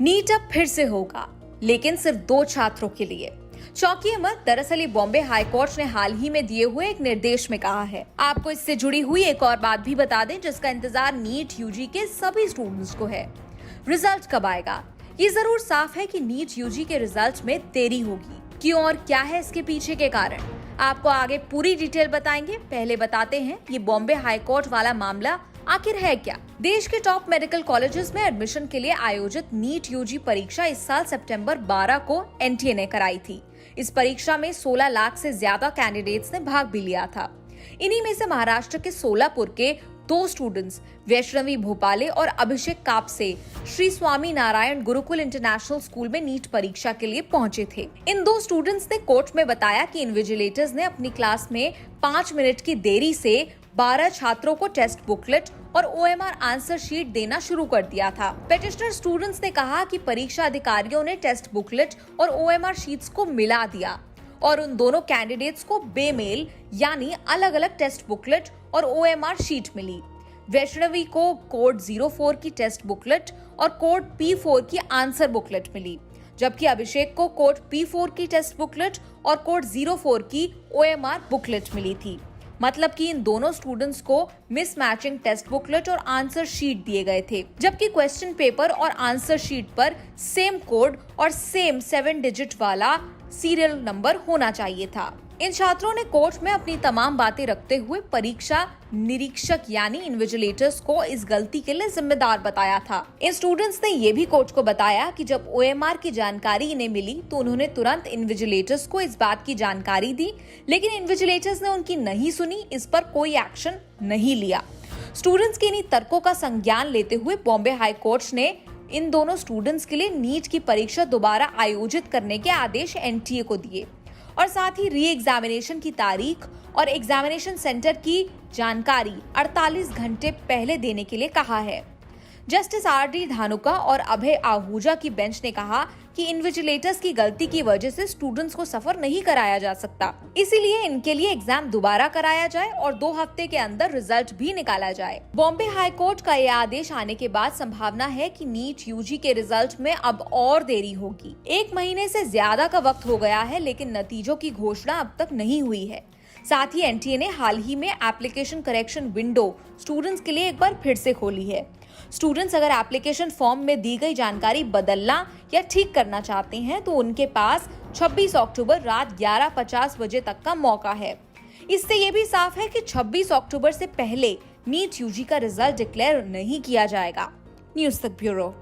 NEET अब फिर से होगा, लेकिन सिर्फ 2 छात्रों के लिए। चौंकिए मत, दरअसल ये बॉम्बे हाई कोर्ट ने हाल ही में दिए हुए एक निर्देश में कहा है। आपको इससे जुड़ी हुई एक और बात भी बता दें जिसका इंतजार नीट यूजी के सभी स्टूडेंट्स को है। रिजल्ट कब आएगा? ये जरूर साफ है कि नीट यूजी के रिजल्ट में देरी होगी। क्यों और क्या है इसके पीछे के कारण, आपको आगे पूरी डिटेल बताएंगे। पहले बताते हैं ये बॉम्बे हाई कोर्ट वाला मामला आखिर है क्या। देश के टॉप मेडिकल कॉलेजेस में एडमिशन के लिए आयोजित नीट यूजी परीक्षा इस साल सितंबर 12 को एनटीए ने कराई थी। इस परीक्षा में 16 लाख से ज्यादा कैंडिडेट्स ने भाग भी लिया था। इन्हीं में से महाराष्ट्र के सोलापुर के 2 स्टूडेंट्स वैष्णवी भोपाले और अभिषेक कापसे श्री स्वामी नारायण गुरुकुल इंटरनेशनल स्कूल में नीट परीक्षा के लिए पहुंचे थे। इन 2 स्टूडेंट्स ने कोर्ट में बताया कि इन्विजिलेटर्स ने अपनी क्लास में 5 मिनट की देरी से 12 छात्रों को टेस्ट बुकलेट और ओएमआर आंसर शीट देना शुरू कर दिया था। पेटिशनर स्टूडेंट्स ने कहा कि परीक्षा अधिकारियों ने टेस्ट बुकलेट और ओएमआर शीट्स को मिला दिया और उन दोनों कैंडिडेट्स को बेमेल यानी अलग अलग टेस्ट बुकलेट और ओएमआर शीट मिली। वैष्णवी को कोड 04 की टेस्ट बुकलेट और कोड P4 की आंसर बुकलेट मिली, जबकि अभिषेक को कोड P4 की टेस्ट बुकलेट और कोड 04 की ओएमआर बुकलेट मिली थी। मतलब कि इन दोनों स्टूडेंट्स को मिसमैचिंग टेस्ट बुकलेट और आंसर शीट दिए गए थे, जबकि क्वेश्चन पेपर और आंसर शीट पर सेम कोड और सेम 7 डिजिट वाला सीरियल नंबर होना चाहिए था। इन छात्रों ने कोर्ट में अपनी तमाम बातें रखते हुए परीक्षा निरीक्षक यानी इन्विजिलेटर्स को इस गलती के लिए जिम्मेदार बताया था। इन स्टूडेंट्स ने ये भी कोर्ट को बताया कि जब ओएमआर की जानकारी इन्हें मिली तो उन्होंने तुरंत इन्विजिलेटर्स को इस बात की जानकारी दी, लेकिन इन्विजिलेटर्स ने उनकी नहीं सुनी, इस पर कोई एक्शन नहीं लिया। स्टूडेंट्स के इन्हीं तर्कों का संज्ञान लेते हुए बॉम्बे हाई कोर्ट ने इन दोनों स्टूडेंट्स के लिए नीट की परीक्षा दोबारा आयोजित करने के आदेश एनटीए को दिए और साथ ही री एग्जामिनेशन की तारीख और एग्जामिनेशन सेंटर की जानकारी 48 घंटे पहले देने के लिए कहा है। Justice RD. धानुका और अभय आहूजा की बेंच ने कहा कि इन्विजिलेटर्स की गलती की वजह से स्टूडेंट्स को सफर नहीं कराया जा सकता, इसीलिए इनके लिए एग्जाम दोबारा कराया जाए और 2 हफ्ते के अंदर रिजल्ट भी निकाला जाए। बॉम्बे हाई कोर्ट का यह आदेश आने के बाद संभावना है कि नीट यूजी के रिजल्ट में अब और देरी होगी। 1 महीने से ज्यादा का वक्त हो गया है, लेकिन नतीजों की घोषणा अब तक नहीं हुई है। साथ ही एनटीए ने हाल ही में एप्लीकेशन करेक्शन विंडो स्टूडेंट्स के लिए एक बार फिर से खोली है। स्टूडेंट्स अगर एप्लीकेशन फॉर्म में दी गई जानकारी बदलना या ठीक करना चाहते हैं तो उनके पास 26 अक्टूबर रात 11:50 बजे तक का मौका है। इससे ये भी साफ है कि 26 अक्टूबर से पहले नीट यूजी का रिजल्ट डिक्लेयर नहीं किया जाएगा। न्यूज़ तक ब्यूरो।